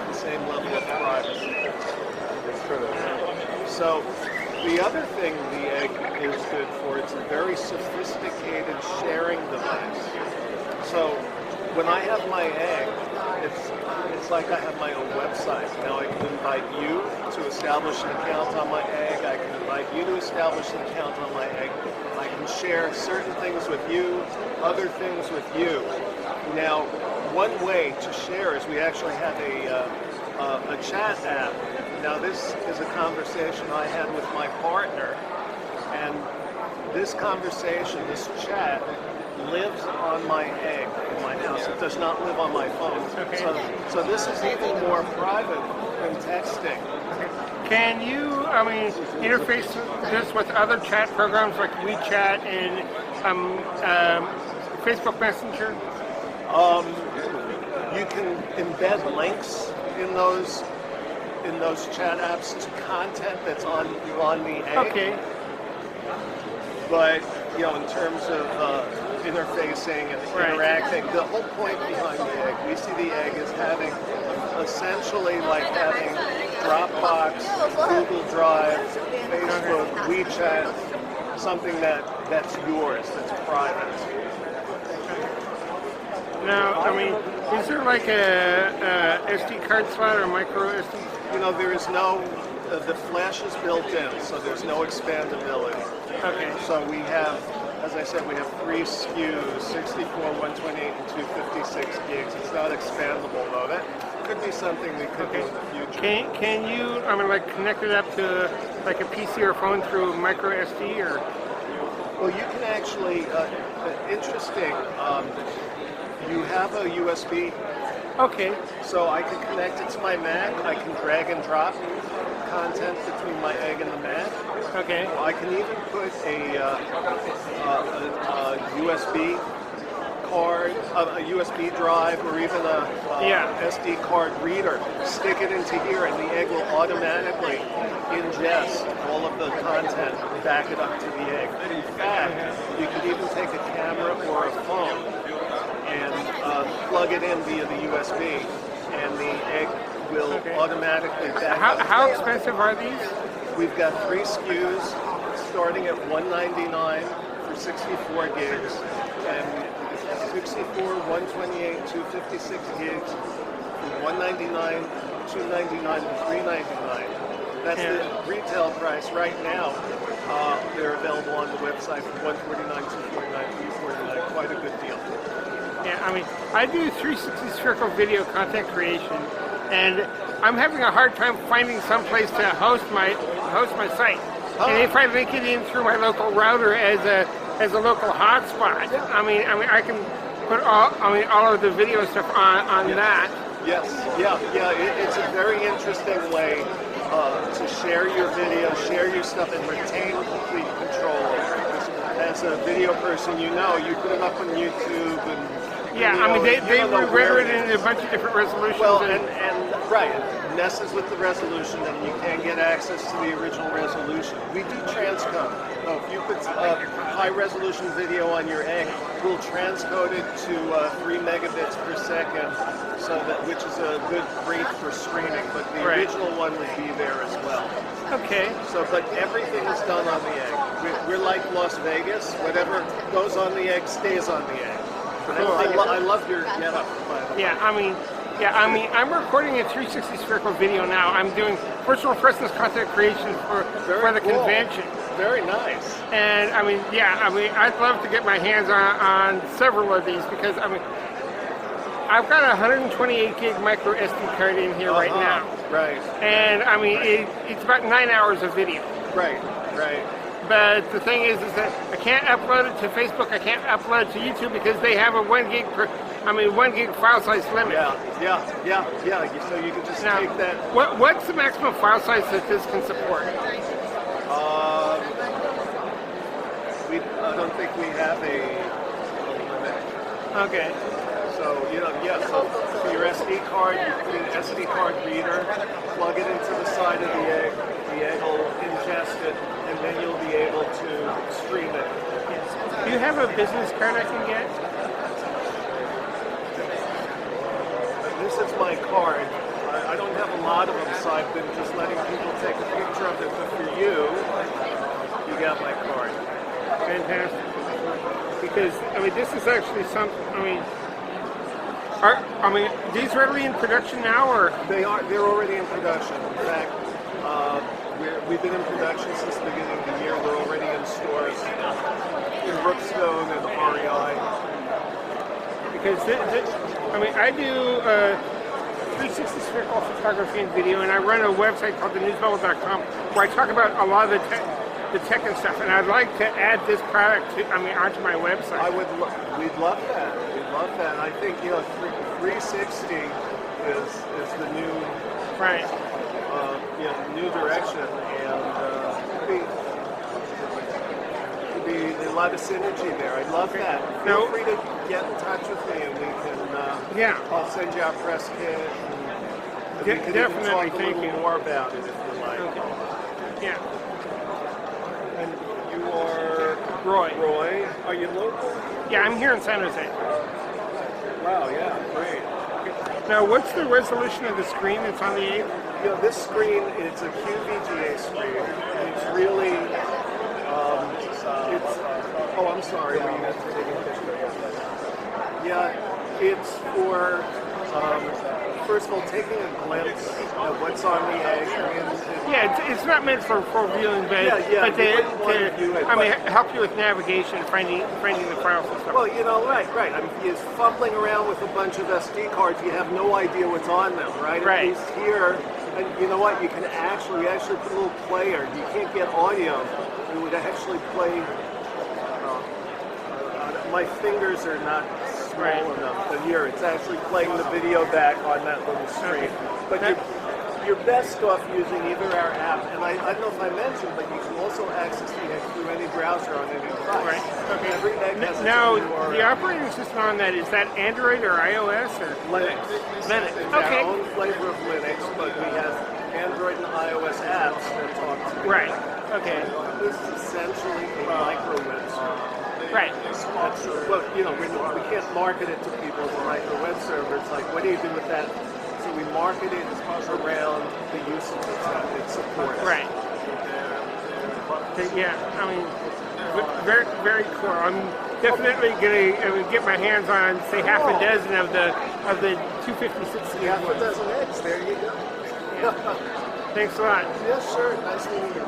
the same level of privacy. So the other thing the egg is good for, it's a very sophisticated sharing device. So when I have my egg, it's like I have my own website. Now I can invite you to establish an account on my egg. I can invite you to establish an account on my egg. I can share certain things with you, other things with you. Now, one way to share is we actually have a chat app. Now this is a conversation I had with my partner, and this conversation, this chat, lives on my egg in my house. It does not live on my phone. Okay. So this is even more private than texting. Can you, interface this with other chat programs like WeChat and Facebook Messenger? You can embed links in those chat apps to content that's on the egg. Okay. But in terms of interfacing and interacting, the whole point behind the egg, we see the egg as having essentially like having Dropbox, Google Drive, Facebook, WeChat, something that's yours, that's private. Now, is there like a SD card slot or micro SD? There is no, the flash is built in, so there's no expandability. Okay. So we have, as I said, we have 3 SKUs, 64, 128, and 256 gigs. It's not expandable though. That could be something we could do in the future. Can you, connect it up to like a PC or phone through micro SD or? Well, you can actually, interesting, you have a USB. Okay. So I can connect it to my Mac. I can drag and drop content between my egg and the Mac. Okay. I can even put a USB card, a USB drive, or even a SD card reader. Stick it into here, and the egg will automatically ingest all of the content and back it up to the egg. In fact, you could even take a camera or a phone and plug it in via the USB, and the egg will automatically back up. How expensive are these? We've got 3 SKUs starting at $199 for 64 gigs, and 64, 128, 256 gigs, $199, $299, and $399. That's the retail price right now. They're available on the website for $149, $249, $349. Quite a good deal. Yeah, I do 360 spherical video content creation, and I'm having a hard time finding some place to host my site. And if I link it in through my local router as a local hotspot, I can put all of the video stuff on that. Yes, it's a very interesting way to share your video, share your stuff, and retain complete control over it. As a video person, you put it up on YouTube and they render it in a bunch of different resolutions. Well, and right, it messes with the resolution, and you can't get access to the original resolution. We do transcode. So if you put high resolution video on your egg, we'll transcode it to 3 megabits per second, which is a good rate for streaming. But the original one would be there as well. Okay. So, but everything is done on the egg. We're like Las Vegas. Whatever goes on the egg stays on the egg. Cool. I love your getup, by the way. I'm recording a 360 spherical video now. I'm doing virtual presence content creation for the convention. Very nice. And I'd love to get my hands on several of these because I've got a 128 gig micro SD card in here right now. Right. And it's about 9 hours of video. Right. But the thing is that I can't upload it to Facebook. I can't upload it to YouTube because they have a 1 gig file size limit. Yeah. So you can just take that. What's the maximum file size that this can support? I don't think we have a limit. Okay. So so for your SD card, you put an SD card reader, plug it into the side of the egg will ingest it, and then you'll be able to stream it. Yes. Do you have a business card I can get? This is my card. I don't have a lot of them, so I've been just letting people take a picture of it. But for you, you got my card. Fantastic. Because I mean, this is actually something. These readily in production now, or they are? They're already in production. In fact, we've been in production since the beginning of the year. They're already in stores in Brookstone and REI. Because I do 360 spherical photography and video, and I run a website called thenewsbubble.com where I talk about a lot of the tech and stuff. And I'd like to add this product onto my website. We'd love that. We'd love that. And I think 360 is the new new direction, and could be a lot of synergy there. I'd love that. Feel free to get in touch with me, and we can. I'll send you our press kit. And we can definitely. Even talk a little more about it if you like. Okay. Yeah. And you are Roy. Roy. Are you local? Yeah, I'm here in San Jose. Wow. Yeah. Great. Now, what's the resolution of the screen that's on the 8? This screen, it's a QVGA screen. And it's really, I'm sorry. Were you guys taking a picture? Yeah, it's for, first of all, taking a glimpse of what's on the egg. It's not meant for viewing, but help you with navigation, finding the files and stuff. Well, right. I mean, you're fumbling around with a bunch of SD cards. You have no idea what's on them, right? Right. At least here, and you know what? You can actually put a little player. You can't get audio. You would actually play. My fingers are not small enough, but here it's actually playing the video back on that little screen. But you're best off using either our app, and I don't know if I mentioned, but you can also access the egg through any browser on any device. Right. Okay. Every egg has now, its own URL. the operating system on that, is that Android or iOS or Linux. Linux. It's Okay. our own flavor of Linux, but we have Android and iOS apps that talk to you. Right. Okay. This is essentially a micro web server. Right. Well, we can't market it to people as a micro web server. It's like, what do you do with that? So we market it around the usage that it supports. Right. Yeah, very, very cool. I'm definitely gonna get my hands on, say, half a dozen of the 256. Half a dozen eggs. There you go. Thanks a lot. Yes, sure. Nice meeting you.